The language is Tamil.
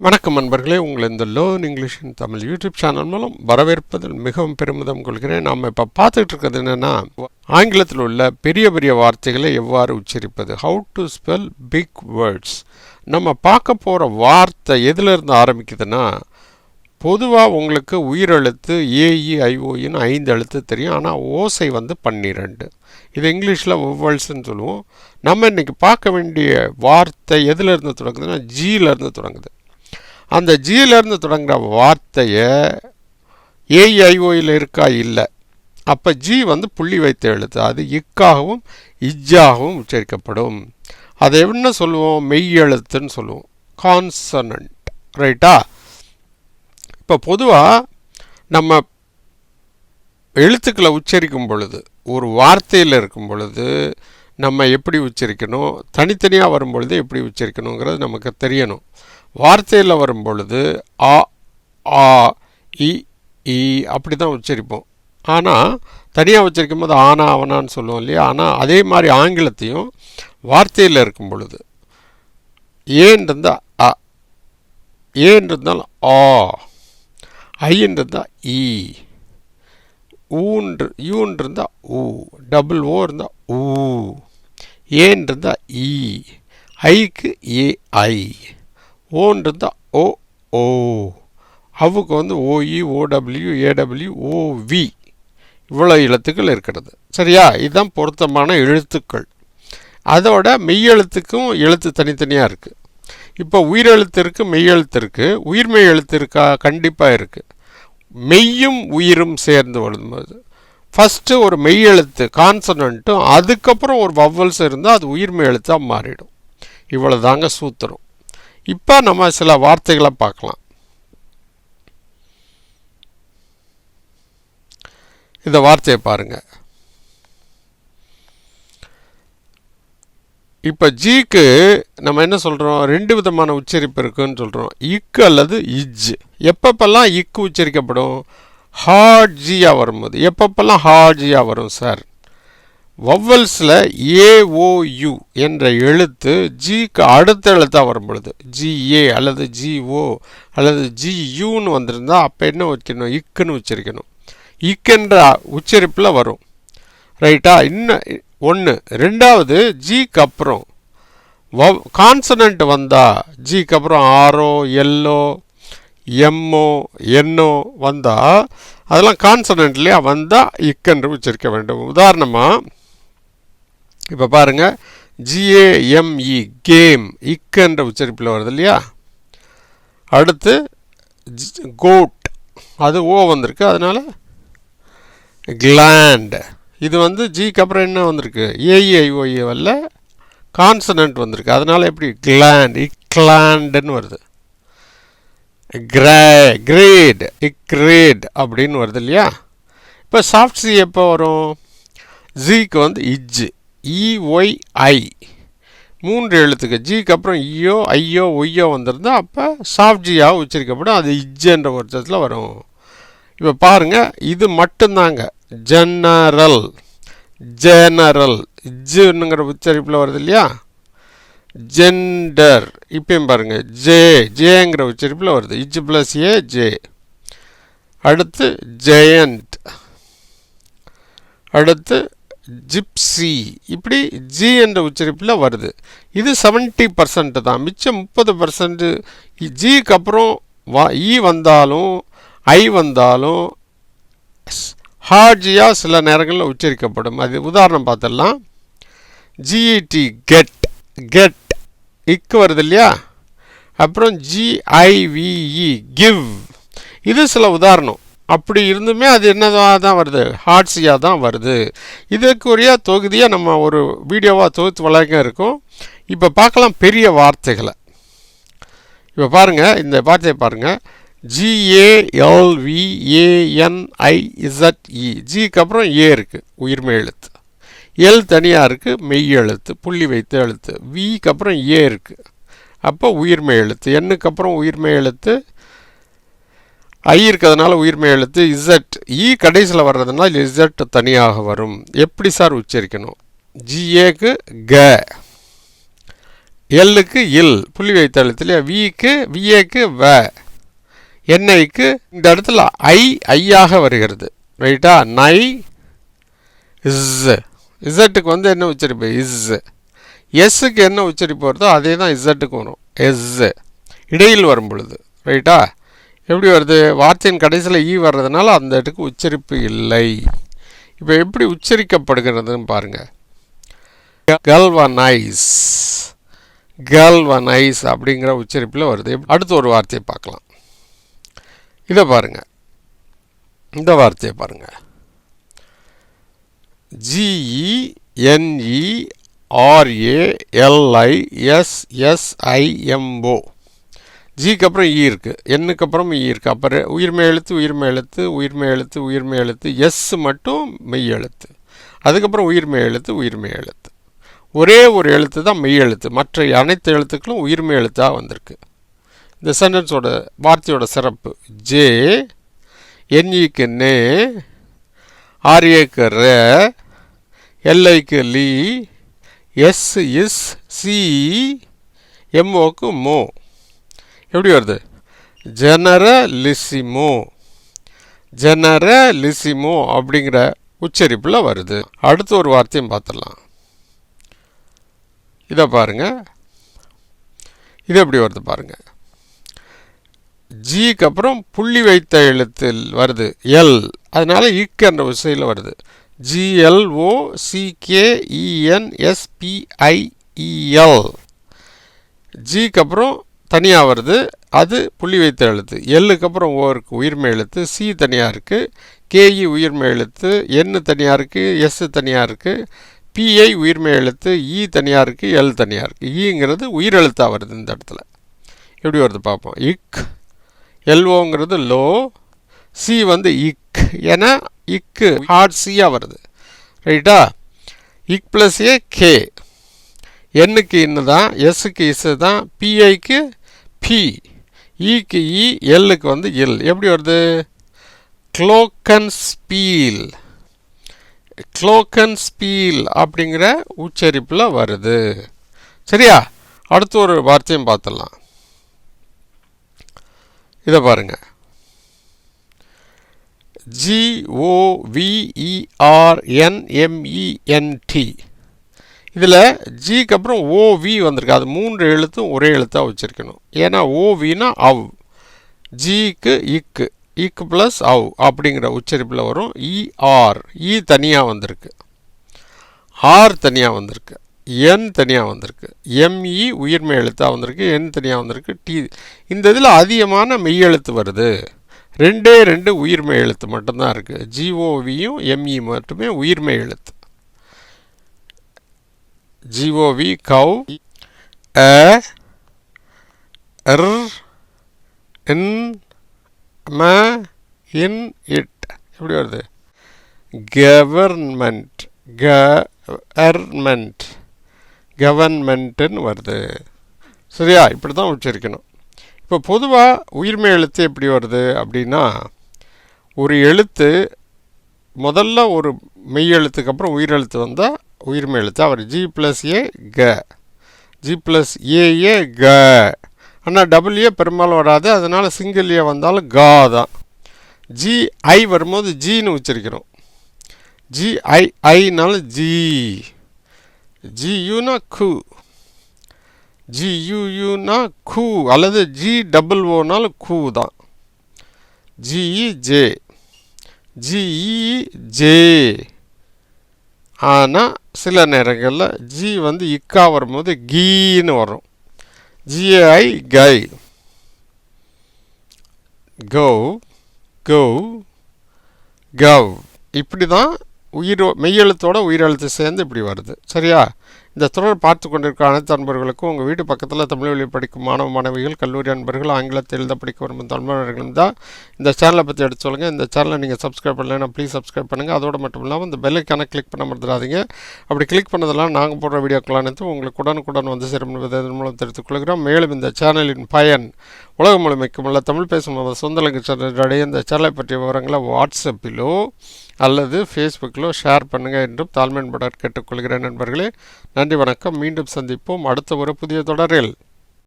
வணக்கம் நண்பர்களே, உங்களை இந்த லேர்ன் இங்கிலீஷ் இன் தமிழ் யூடியூப் சேனல் மூலம் வரவேற்பதில் மிகவும் பெருமிதம் கொள்கிறேன். நாம் இப்போ பார்த்துட்டு இருக்கிறது என்னென்னா, ஆங்கிலத்தில் உள்ள பெரிய பெரிய வார்த்தைகளை எவ்வாறு உச்சரிப்பது, how to spell big words. நம்ம பார்க்க போகிற வார்த்தை எதிலிருந்து ஆரம்பிக்குதுன்னா, பொதுவாக உங்களுக்கு உயிரெழுத்து ஏஇஐஓன்னு 5 எழுத்து தெரியும். ஆனால் ஓசை 12. இது இங்கிலீஷில் வவ்வல்ஸ்ன்னு சொல்லுவோம். நம்ம இன்றைக்கி பார்க்க வேண்டிய வார்த்தை எதிலிருந்து தொடங்குதுன்னா, ஜியிலேருந்து தொடங்குது. அந்த ஜியிலேருந்து தொடங்குகிற வார்த்தையை ஏஇஐஓயில் இருக்கா இல்லை. அப்போ ஜி புள்ளி வைத்த எழுத்து, அது இக்காகவும் இஜ்ஜாகவும் உச்சரிக்கப்படும். அதை என்ன சொல்லுவோம், மெய் எழுத்துன்னு சொல்லுவோம், கான்சனன்ட். ரைட்டா? இப்போ பொதுவாக நம்ம எழுத்துக்களை உச்சரிக்கும் பொழுது, ஒரு வார்த்தையில் இருக்கும் பொழுது நம்ம எப்படி உச்சரிக்கணும், தனித்தனியாக வரும் பொழுது எப்படி உச்சரிக்கணுங்கிறது நமக்கு தெரியணும். வார்த்தையில் வரும் பொழுது ஆ ஆ இ ஈ அப்படி தான் உச்சரிப்போம். ஆனால் தனியாக உச்சரிக்கும் போது ஆனா அவனான்னு சொல்லுவோம் இல்லையா. ஆனால் அதே மாதிரி ஆங்கிலத்தையும் வார்த்தையில் இருக்கும் பொழுது ஏன்னு இருந்தால் அ, ஏன்னு இருந்தால் ஆ, ஐன்னு இருந்தால் ஈ, யூன்னு இருந்தால் ஊ, டபுள் ஓ இருந்தால் ஊ, ஏன்னு இருந்தால் ஈ, ஐக்கு ஏஐ, ஓன்னு இருந்தால் ஓ ஓ, அவுக்கு ஓஇ ஓடபிள்யூ ஏடபிள்யூ ஓவி, இவ்வளோ எழுத்துக்கள் இருக்கிறது. சரியா? இதுதான் பொருத்தமான எழுத்துக்கள். அதோட மெய்யெழுத்துக்கும் எழுத்து தனித்தனியாக இருக்குது. இப்போ உயிரெழுத்து இருக்குது, மெய்யெழுத்து இருக்குது. உயிர்மெய் எழுத்து இருக்கா? கண்டிப்பாக இருக்குது. மெய்யும் உயிரும் சேர்ந்து வரும்போது ஃபஸ்ட்டு ஒரு மெய் எழுத்து கான்சனன்ட்டும் அதுக்கப்புறம் ஒரு வவ்வல்ஸ் இருந்தால் அது உயிர்மெய் எழுத்தாக மாறிடும். இவ்வளோ தாங்க சூத்திரம். இப்போ நம்ம சில வார்த்தைகளை பார்க்கலாம். இந்த வார்த்தையை பாருங்கள். இப்போ ஜிக்கு நம்ம என்ன சொல்கிறோம், 2 விதமான உச்சரிப்பு இருக்குன்னு சொல்கிறோம், இக்கு அல்லது இஜ். எப்பப்பெல்லாம் இக்கு உச்சரிக்கப்படும், ஹார்ட் ஜியாக வரும்போது. எப்பப்பெல்லாம் ஹார்ட் ஜியாக வரும் சார், வவ்வல்ஸில் ஏஓயு என்ற எழுத்து ஜிக்கு அடுத்த எழுத்தாக வரும் பொழுது, ஜிஏ அல்லது ஜிஓ அல்லது ஜியூன்னு வந்திருந்தால் அப்போ என்ன வைக்கணும், இக்குன்னு உச்சரிக்கணும். இக்குன்ற உச்சரிப்பில் வரும். ரைட்டா? இன்னும் ஒன்று. ரெண்டாவது, ஜிக்கு அப்புறம் கான்சனன்ட் வந்தால், ஜிக்கு அப்புறம் ஆரோ எல்லோ எம்மோ என்னோ வந்தால் அதெல்லாம் கான்சனன்ட்லேயே வந்தால் இக்கென்று உச்சரிக்க வேண்டும். உதாரணமாக இப்போ பாருங்கள், ஜிஏஎம்இ கேம், இக்கென்ற உச்சரிப்பில் வருது இல்லையா. அடுத்து கோட், அது ஓ வந்திருக்கு, அதனால் கிளாண்ட். இது ஜிக்கு அப்புறம் என்ன வந்திருக்கு, ஏஇஐஓஏ வரல, கான்சனன்ட் வந்திருக்கு, அதனால் எப்படி கிளாண்ட், இக்லாண்டுன்னு வருது. கிரேட், இக்ரேட் அப்படின்னு வருது இல்லையா. இப்போ சாஃப்ட் சி எப்போ வரும், ஜிக்கு இஜ், இஒய்ஐ 3 எழுத்துக்கு, ஜிக்கு அப்புறம் இயோ ஐயோ ஒய்யோ வந்திருந்தால் அப்போ சாஃப்ட் ஜியாக உச்சரிக்கப்படும், அது இஜ் என்ற வருஷத்தில் வரும். இப்போ பாருங்கள், இது மட்டும்தாங்க. ஜெனரல், ஜெனரல் இஜ்னுங்கிற உச்சரிப்பில் வருது இல்லையா. ஜெண்டர், இப்பயும் பாருங்கள், ஜேங்கிற உச்சரிப்பில் வருது, இஜ் ப்ளஸ் ஏ ஜே. அடுத்து ஜெயண்ட், அடுத்து ஜிப்சி, இப்படி ஜி என்ற உச்சரிப்பில் வருது. இது 70% தான். மிச்சம் 30% ஜிக்கு அப்புறம் இ வந்தாலும் ஐ வந்தாலும் ஹார்ஜியாக சில நேரங்களில் உச்சரிக்கப்படும். அது உதாரணம் பார்த்துடலாம். ஜிஇடி கெட், கெட் இக்கு வருது இல்லையா. அப்புறம் ஜிஐவிஇ கிவ், இது சில உதாரணம். அப்படி இருந்துமே அது என்னதாக தான் வருது, ஹார்ட்ஸியாக தான் வருது. இதுக்குரிய தொகுதியாக நம்ம ஒரு வீடியோவாக தொகுத்து வழங்க இருக்கோம். இப்போ பார்க்கலாம் பெரிய வார்த்தைகளை. இப்போ பாருங்கள், இந்த வார்த்தையை பாருங்கள், GALVANIZE, ஜிக்கு அப்புறம் ஏ இருக்குது, உயிர்மெய் எழுத்து. எல் தனியாக இருக்குது, மெய் எழுத்து, புள்ளி வைத்த எழுத்து. விக்கு அப்புறம் ஏ இருக்குது, அப்போ உயிர்மெய் எழுத்து. எண்ணுக்கு அப்புறம் உயிர்மெய் எழுத்து, ஐ இருக்கிறதுனால உயிர்மெய் எழுத்து. இசட், இ கடைசியில் வர்றதுனால இசட் தனியாக வரும். எப்படி சார் உச்சரிக்கணும், ஜிஏக்கு க, எல்லுக்கு இல் புள்ளி வைத்த எழுத்து இல்லையா, விக்கு விஏக்கு வ, என்ஐக்கு இந்த இடத்துல ஐயாக வருகிறது. ரைட்டா? நை இஸ். இசட்டுக்கு வந்து என்ன உச்சரிப்பு? இஸ். எஸ்ஸுக்கு என்ன உச்சரிப்பு வருதோ அதே தான் இசட்டுக்கு வரும், எஸ் இடையில் வரும் பொழுது. ரைட்டா? எப்படி வருது? வார்த்தையின் கடைசியில் ஈ வர்றதுனால அந்த இடத்துக்கு உச்சரிப்பு இல்லை. இப்போ எப்படி உச்சரிக்கப்படுகிறதுன்னு பாருங்கள். கல்வனைஸ், கல்வனைஸ் அப்படிங்கிற உச்சரிப்பில் வருது. அடுத்து ஒரு வார்த்தையை பார்க்கலாம். இதை பாருங்கள், இந்த வார்த்தையை பாருங்கள். GENERALISSIMO. ஜிக்கு அப்புறம் இ இருக்குது, எண்ணுக்கு அப்புறம் இ இருக்குது. அப்புறம் உயிர்மை எழுத்து உயிர்மை எழுத்து உயிர்மை எழுத்து உயிர்மை எழுத்து, எஸ் மட்டும் மெய் எழுத்து. அதுக்கப்புறம் உயிர்மை எழுத்து உயிர்மை எழுத்து. ஒரே ஒரு எழுத்து தான் மெய் எழுத்து, மற்ற அனைத்து எழுத்துக்களும் உயிர்மை எழுத்தாக வந்திருக்கு. இந்த சென்டென்ஸோட வார்த்தையோட சிறப்பு. ஜே, என்இக்கு நே, ஆர்ஏக்கு ரே, எல்ஐக்கு லீ, எஸ் இஸ், சி எம்ஓக்கு மோ. எப்படி வருது? ஜெனரலிசிமோ, ஜெனரலிசிமோ அப்படிங்கிற உச்சரிப்பில் வருது. அடுத்து ஒரு வார்த்தையும் பார்த்துடலாம். இதை பாருங்கள், இது எப்படி வருது பாருங்கள். ஜிக்கு அப்புறம் புள்ளி வைத்த எழுத்தில் வருது எல், அதனால இக்கு என்ற விசையில் வருது. GLOCKENSPIEL. ஜிக்கு அப்புறம் தனியாக வருது, அது புள்ளி வைத்த எழுத்து. எல்லுக்கு அப்புறம் ஓ இருக்குது, உயிர்மை எழுத்து. சி தனியாக இருக்குது, கேஇ உயிர்மை எழுத்து. என்னு தனியாக இருக்குது, எஸ் தனியாக இருக்குது. பிஐ உயிர்மை எழுத்து, இ தனியாக இருக்குது, எல் தனியாக இருக்குது. ஈங்கிறது உயிரெழுத்தாக வருது இந்த இடத்துல. எப்படி வருது பார்ப்போம். இக், எல்ஓங்கிறது லோ, சி வந்து இக், ஏன்னா இக்கு ஹார்ட் சியாக வருது. ரைட்டா? இக் ப்ளஸ் ஏ கே. எண்ணுக்கு இன்னு தான், எஸ்ஸுக்கு இஸ்ஸு தான், பிஐக்கு பி, ஈக்கு இ, எல்லுக்கு வந்து எல். எப்படி வருது? க்ளோக்கன்ஸ்பீல், க்ளோக்கன்ஸ்பீல் அப்படிங்கிற உச்சரிப்பில் வருது. சரியா? அடுத்து ஒரு வார்த்தையும் பார்த்துடலாம். இதை பாருங்கள். GOVERNMENT. இதில் ஜிக்கு அப்புறம் ஓவி வந்திருக்கு, அது 3 எழுத்தும் ஒரே எழுத்தாக வச்சுருக்கணும். ஏன்னா ஓவினா அவ், ஜிக்கு இக்கு, இக்கு ப்ளஸ் அவ் அப்படிங்கிற உச்சரிப்பில் வரும். இஆர், இ தனியாக வந்திருக்கு, ஆர் தனியாக வந்திருக்கு, என் தனியாக வந்திருக்கு, எம்இ உயிர்மை எழுத்தாக வந்திருக்கு, என் தனியாக வந்திருக்கு, டி. இந்த இதில் அதிகமான மெய்யெழுத்து வருது. 2 உயிர்மை எழுத்து மட்டும்தான் இருக்குது. ஜிஓவியும் எம்இ மட்டுமே உயிர்மை எழுத்து. ஜிஓவி கவ், இன் ம இன் இட். எப்படி வருது? கவர்மெண்ட், கவர்மெண்ட், கவர்மெண்ட்டுன்னு வருது. சரியா? இப்படி தான் உச்சரிக்கணும். இப்போ பொதுவாக உயிர்மை எழுத்து எப்படி வருது அப்படின்னா, ஒரு எழுத்து முதல்ல ஒரு மெய் எழுத்துக்கு அப்புறம் உயிரெழுத்து வந்தால் உயிர்மை எழுத்து. அவர் ஜி ப்ளஸ் ஏ க, ஜி ப்ளஸ் ஏஏ க. ஆனால் டபுள் ஏ பெரும்பாலும் வராது, அதனால் சிங்கிள் ஏ வந்தாலும் கா தான். ஜிஐ வரும்போது ஜின்னு உச்சரிக்கிறோம். ஜிஐனாலும் ஜி, ஜியூனா கு, ஜியூனா கு, அல்லது GOOனாலும் கூ தான். GEJ, GEJ. ஆனால் சில நேரங்களில் ஜி வந்து இக்கா வரும்போது கீன்னு வரும். GAI கை, கோ, கோ, கவ். இப்படி தான் மெய்யெழுத்தோட உயிரெழுத்து சேர்ந்து இப்படி வருது. சரியா? இந்த தொடர் பார்த்து கொண்டிருக்க அனைத்து அன்பர்களுக்கும் உங்கள் வீட்டு பக்கத்தில் தமிழ் வழி படிக்கும் மாணவ மாணவிகள், கல்லூரி அன்பர்கள், ஆங்கிலத்தில் எழுத படிக்க விரும்பும் தமிழர்களும் தான் இந்த சேனலை பற்றி எடுத்து சொல்லுங்கள். இந்த சேனலை நீங்கள் சப்ஸ்கிரைப் பண்ணலைன்னா ப்ளீஸ் சப்ஸ்கிரைப் பண்ணுங்கள். அதோடு மட்டும் இல்லாமல் இந்த பெல்லைக்கான கிளிக் பண்ண மறந்துடாதீங்க. அப்படி கிளிக் பண்ணதெல்லாம் நாங்கள் போடுற வீடியோக்கள் அனைத்தும் உங்களுக்கு உடனுக்குடன் வந்து சேரும் என்பதை இதன் மூலம் தெரிவித்துக் கொள்கிறோம். மேலும் இந்த சேனலின் பயன் உலகம் முழுமைக்கும் உள்ள தமிழ் பேசும் சொந்தலங்கு சேனலுடைய இந்த சேனலை பற்றிய விவரங்களை வாட்ஸ்அப்பிலோ அல்லது ஃபேஸ்புக்கிலோ ஷேர் பண்ணுங்கள் என்றும் தாழ்மையுடன் கேட்டுக்கொள்கிறேன் நண்பர்களே. நன்றி, வணக்கம். மீண்டும் சந்திப்போம் அடுத்த ஒரு புதிய தொடரில்.